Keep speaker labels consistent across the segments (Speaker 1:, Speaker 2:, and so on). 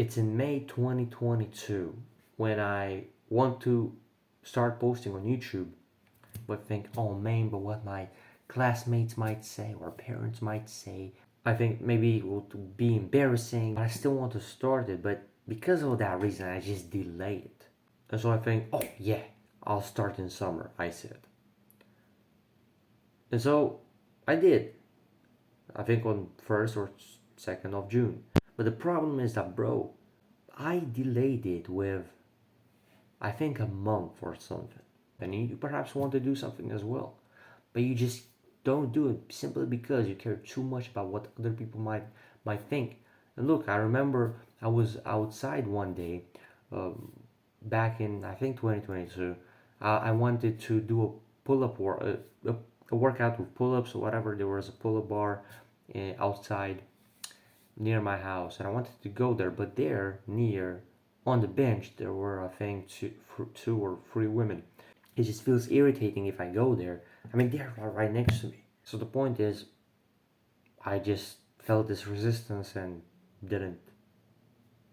Speaker 1: It's in May 2022 when I want to start posting on YouTube, but think, oh man, but what my classmates might say or parents might say. I think maybe it will be embarrassing. I still want to start it, but because of that reason, I just delay it. And so I think, oh yeah, I'll start in summer, I said. And so I did. I think on 1st or 2nd of June. But the problem is that, bro, I delayed it with, I think, a month or something. And you perhaps want to do something as well. But you just don't do it simply because you care too much about what other people might think. And look, I remember I was outside one day, um, back in I think 2022. I wanted to do a pull-up or a workout with pull-ups or whatever. There was a pull-up bar outside near my house, and I wanted to go there. But there, near on the bench, there were I think two or three women. It just feels irritating if I go there. I mean, they're right next to me. So the point is, I just felt this resistance and didn't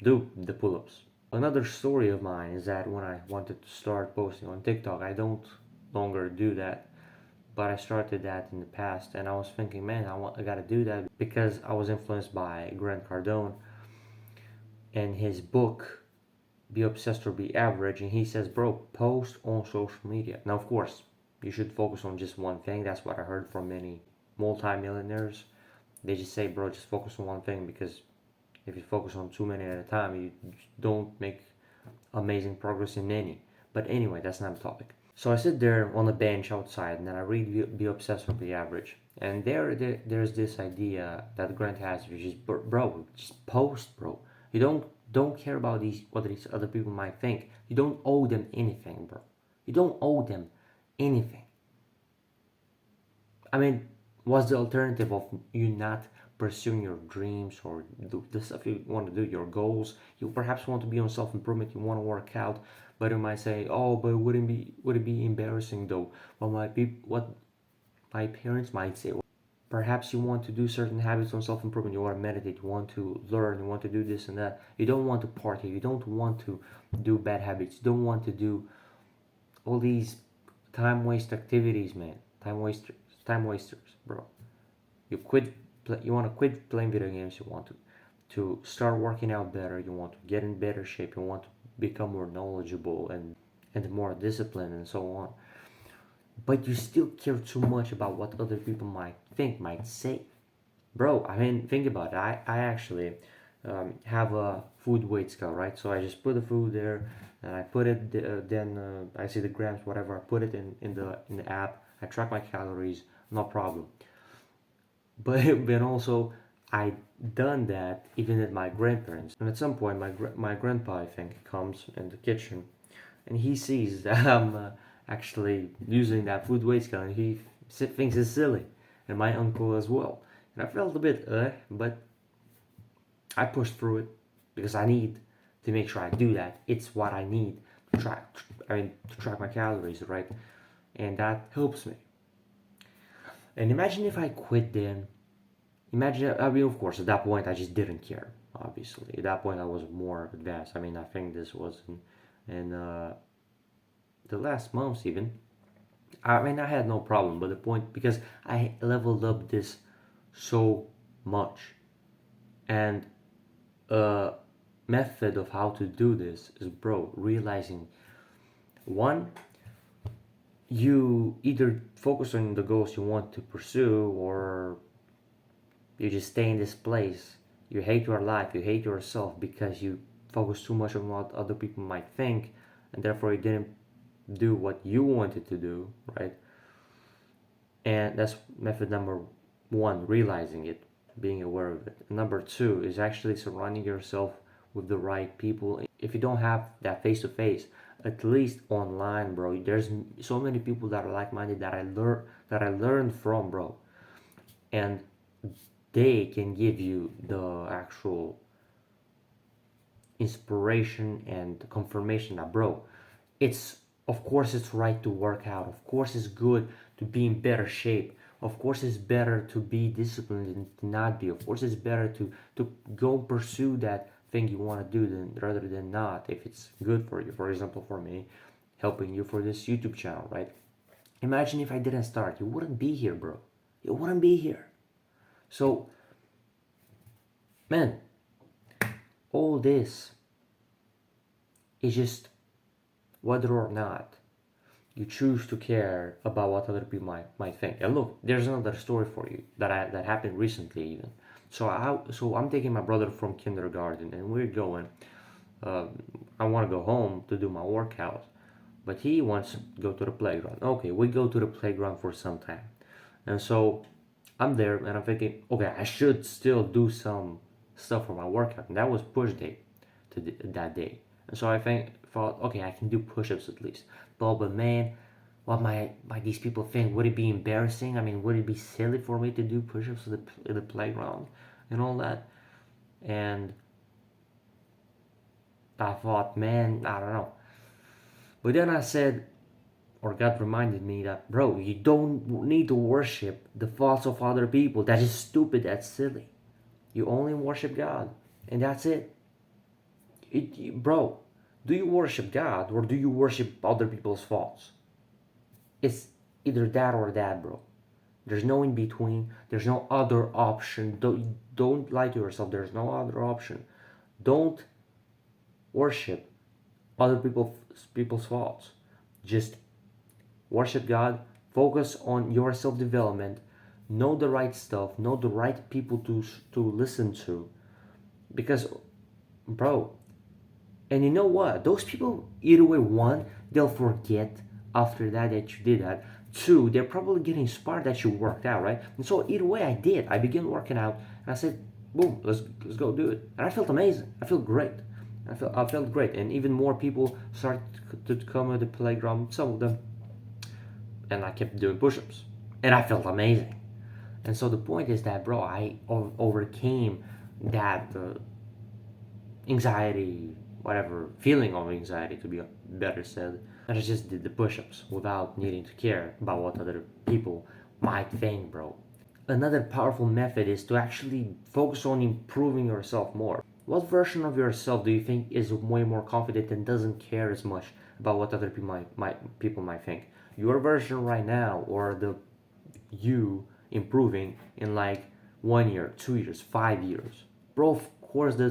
Speaker 1: do the pull-ups. Another story of mine is that when I wanted to start posting on TikTok, I don't longer do that, but I started that in the past, and I was thinking, man, I gotta do that because I was influenced by Grant Cardone and his book Be Obsessed or Be Average, and he says, bro, post on social media. Now, of course, you should focus on just one thing. That's what I heard from many multimillionaires. They just say, bro, just focus on one thing, because if you focus on too many at a time, you don't make amazing progress in any. But anyway, that's not the topic. So I sit there on a bench outside, and then I read Be Obsessed or Be Average. And there's this idea that Grant has, which is, bro, just post, bro. You don't care about what these other people might think. You don't owe them anything, bro. You don't owe them anything. I mean, what's the alternative of you not pursuing your dreams or the stuff you want to do, your goals? You perhaps want to be on self improvement, you want to work out, but you might say, "Oh, but would it be embarrassing though? What my parents might say." Perhaps you want to do certain habits on self improvement. You want to meditate. You want to learn. You want to do this and that. You don't want to party. You don't want to do bad habits. You don't want to do all these time waste activities, man. Time wasters, bro. You want to quit playing video games. You want to start working out better. You want to get in better shape. You want to become more knowledgeable and more disciplined and so on. But you still care too much about what other people might think, might say. Bro, I mean, think about it. I actually have a food weight scale, right? So I just put the food there, and I put it. Then I see the grams, whatever. I put it in the app. I track my calories, no problem. But then also, I done that even at my grandparents. And at some point, my grandpa, I think, comes in the kitchen, and he sees that I'm actually using that food weight scale, and he thinks it's silly, and my uncle as well. And I felt a bit, but I pushed through it because I need to make sure I do that. It's what I need to track. To track my calories, right? And that helps me. And imagine if I quit then. Imagine, I mean, of course, at that point I just didn't care. Obviously, at that point I was more advanced. I mean, I think this was in the last months even. I mean, I had no problem, but the point, because I leveled up this so much, and a method of how to do this is, bro, realizing one, you either focus on the goals you want to pursue, or you just stay in this place. You hate your life, you hate yourself because you focus too much on what other people might think, and therefore you didn't do what you wanted to do, right? And that's method number one, realizing it, being aware of it. Number two is actually surrounding yourself with the right people. If you don't have that face to face, at least online, bro. There's so many people that are like minded that I learned from, bro, and they can give you the actual inspiration and confirmation that, bro, it's, of course it's right to work out, of course it's good to be in better shape, of course it's better to be disciplined than to not be, of course it's better to go pursue thing you want to do than rather than not, if it's good for you. For example, for me, helping you for this YouTube channel, right? Imagine if I didn't start, you wouldn't be here, bro. You wouldn't be here. So, man, all this is just whether or not you choose to care about what other people might think. And look, there's another story for you that happened recently even. So I'm taking my brother from kindergarten and we're going. I want to go home to do my workout, but he wants to go to the playground. Okay, we go to the playground for some time, and so I'm there and I'm thinking, okay, I should still do some stuff for my workout, and that was push day that day. And so thought, okay, I can do push-ups at least. But man, what might these people think? Would it be embarrassing? I mean, would it be silly for me to do push-ups in the playground and all that? And I thought, man, I don't know. But then I said, or God reminded me that, bro, you don't need to worship the thoughts of other people. That is stupid. That's silly. You only worship God, and that's it. Bro, do you worship God or do you worship other people's thoughts? It's either that or that, bro. There's no in between. There's no other option. Don't lie to yourself. There's no other option. Don't worship other people's thoughts. Just worship God. Focus on your self development. Know the right stuff. Know the right people to listen to. Because, bro, and you know what? Those people, either way, one, they'll forget after that you did that. Two, they're probably getting inspired that you worked out, right? And so either way, I did. I began working out, and I said, "Boom, let's go do it." And I felt amazing. I felt great. I felt great, and even more people started to come to the playground. Some of them, and I kept doing push-ups, and I felt amazing. And so the point is that, bro, I overcame that anxiety, whatever feeling of anxiety, to be better said. And I just did the push-ups without needing to care about what other people might think, bro. Another powerful method is to actually focus on improving yourself more. What version of yourself do you think is way more confident and doesn't care as much about what other people might think? Your version right now, or the you improving in like 1 year, 2 years, 5 years? Bro, of course the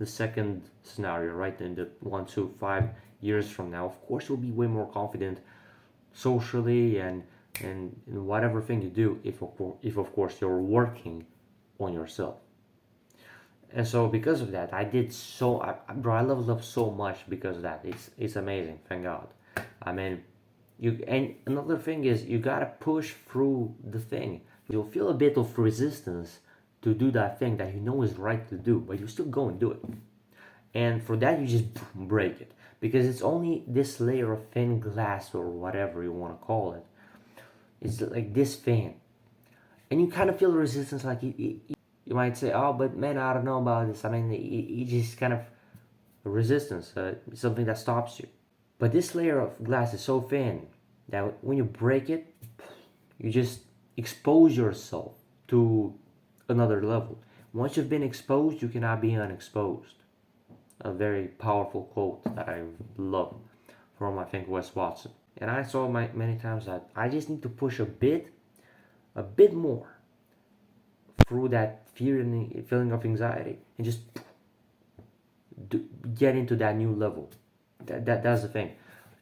Speaker 1: second scenario, right? In the 1 to 5 years from now, of course you'll be way more confident socially and in whatever thing you do, if of course you're working on yourself. And so because of that, bro, I leveled up so much because of that. It's amazing, thank God. I mean, and another thing is you gotta push through the thing. You'll feel a bit of resistance to do that thing that you know is right to do, but you still go and do it. And for that, you just break it, because it's only this layer of thin glass or whatever you want to call it. It's like this thin, and you kind of feel resistance. Like you might say, "Oh, but man, I don't know about this." I mean, it just kind of resistance, something that stops you. But this layer of glass is so thin that when you break it, you just expose yourself to another level. Once you've been exposed, you cannot be unexposed. A very powerful quote that I love from, I think, Wes Watson. And I saw many times that I just need to push a bit more through that feeling of anxiety, and just get into that new level. That's the thing.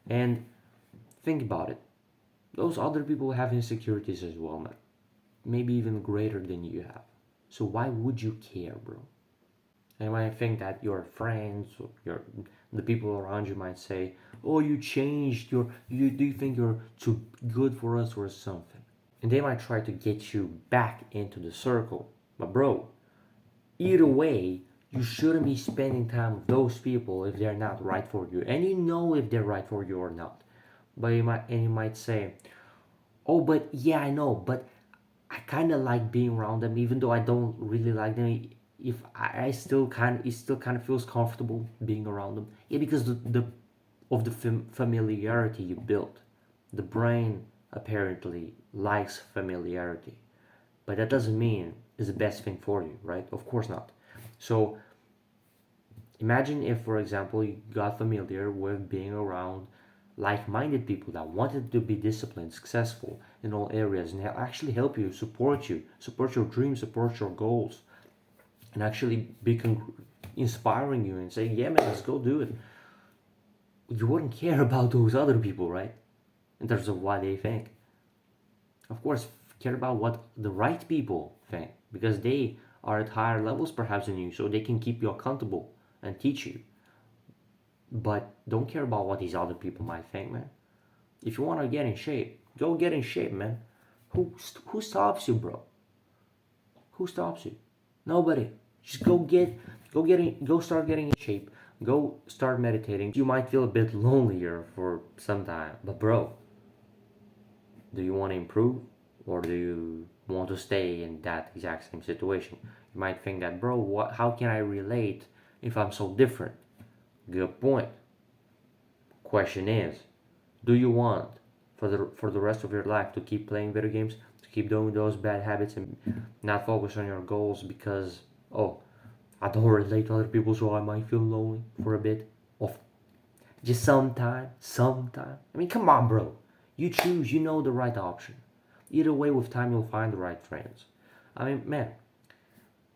Speaker 1: And think about it. Those other people have insecurities as well, man. Maybe even greater than you have. So why would you care, bro? And you might think that your friends, or the people around you might say, "Oh, you changed. Do you think you're too good for us or something?" And they might try to get you back into the circle. But bro, either way, you shouldn't be spending time with those people if they're not right for you. And you know if they're right for you or not. But you might say, "Oh, but yeah, I know, but I kind of like being around them, even though I don't really like them. If I still it still kind of feels comfortable being around them." Yeah, because of the familiarity you built. The brain apparently likes familiarity, but that doesn't mean it's the best thing for you, right? Of course not. So Imagine if, for example, you got familiar with being around like-minded people that wanted to be disciplined, successful in all areas, and actually help you, support your dreams, support your goals, and actually be inspiring you and say, "Yeah, man, let's go do it." You wouldn't care about those other people, right? In terms of what they think. Of course, care about what the right people think because they are at higher levels perhaps than you, so they can keep you accountable and teach you. But don't care about what these other people might think, man. If you want to get in shape, go get in shape, man. Who stops you, bro? Who stops you? Nobody. Just go start getting in shape. Go start meditating. You might feel a bit lonelier for some time, but bro, do you want to improve or do you want to stay in that exact same situation? You might think that, bro, how can I relate if I'm so different? Good point. Question is, do you want for the rest of your life to keep playing video games, to keep doing those bad habits and not focus on your goals because, oh, I don't relate to other people, so I might feel lonely for a bit of just sometime. I mean, come on, bro. You choose, you know the right option. Either way, with time, you'll find the right friends. I mean, man,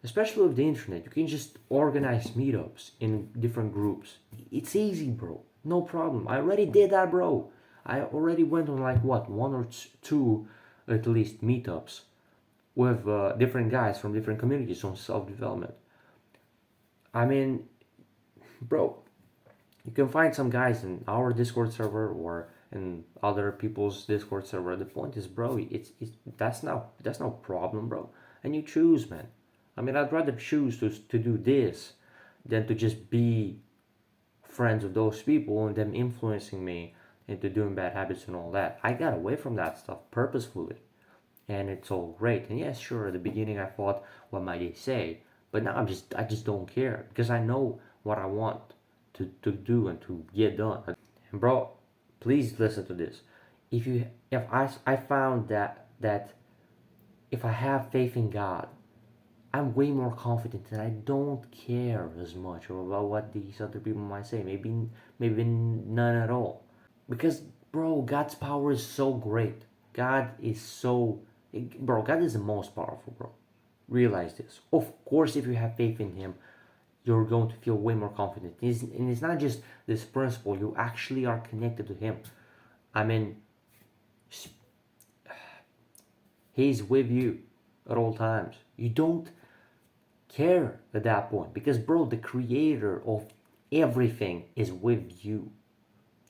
Speaker 1: especially with the internet, you can just organize meetups in different groups. It's easy, bro. No problem. I already did that, bro. I already went on like what, one or two at least meetups with different guys from different communities on self development. I mean, bro, you can find some guys in our Discord server or in other people's Discord server. The point is, bro, it's that's no problem, bro. And you choose, man. I mean, I'd rather choose to do this than to just be friends with those people and them influencing me into doing bad habits and all that. I got away from that stuff purposefully, and it's all great. And yes, sure, at the beginning I thought, what might they say? But now I just don't care because I know what I want to do and to get done. And bro, please listen to this. If I found that if I have faith in God, I'm way more confident and I don't care as much about what these other people might say. Maybe none at all. Because bro, God's power is so great. God is so bro, God is the most powerful, bro. Realize this. Of course, if you have faith in him, you're going to feel way more confident. And it's not just this principle, you actually are connected to him. I mean, he's with you at all times. You don't care at that point because, bro, the creator of everything is with you.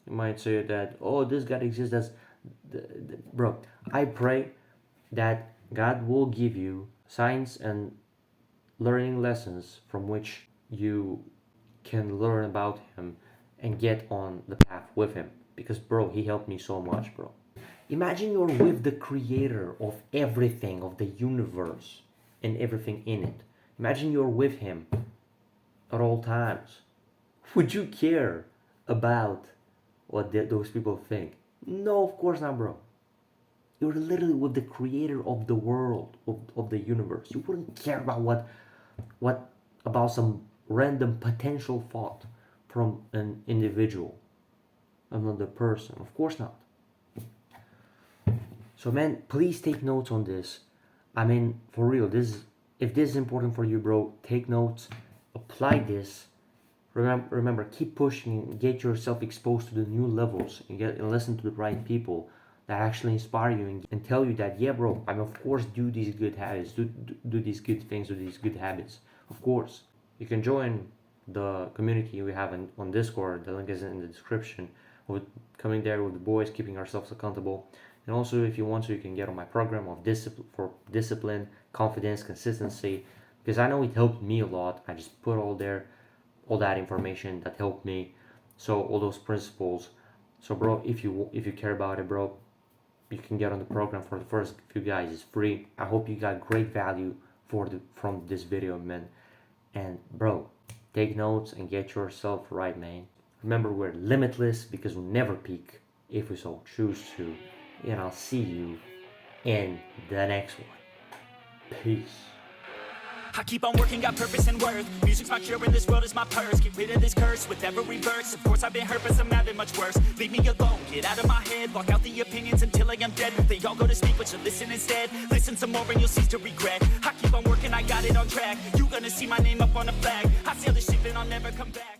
Speaker 1: You might say that, oh, this God exists as bro. I pray that God will give you signs and learning lessons from which you can learn about him and get on the path with him because, bro, he helped me so much, bro. Imagine you're with the creator of everything, of the universe and everything in it. Imagine you're with him at all times. Would you care about what those people think? No, of course not, bro. You're literally with the creator of the world, of the universe. You wouldn't care about what about some random potential thought from an individual, another person. Of course not. So man, please take notes on this. I mean, for real, if this is important for you, bro, take notes, apply this. Remember, keep pushing, get yourself exposed to the new levels, and listen to the right people that actually inspire you and tell you that, yeah, bro, I mean, of course, do these good habits, do these good things, do these good habits. Of course, you can join the community we have on Discord. The link is in the description. With coming there with the boys, keeping ourselves accountable. And also, if you want to, you can get on my program of discipline, confidence, consistency, because I know it helped me a lot. I just put all that information that helped me, so all those principles. So, bro, if you care about it, bro, you can get on the program for the first few guys. It's free. I hope you got great value from this video, man. And bro, take notes and get yourself right, man. Remember, we're limitless because we never peak if we so choose to. And I'll see you in the next one. Peace.
Speaker 2: I keep on working, got purpose and worth. Music's my cure and this world is my purse. Get rid of this curse with every verse. Of course I've been hurt, but some have it much worse. Leave me alone, get out of my head. Block out the opinions until I am dead. They all go to sleep, but you listen instead. Listen some more and you'll cease to regret. I keep on working, I got it on track. You gonna see my name up on the flag. I sail the ship and I'll never come back.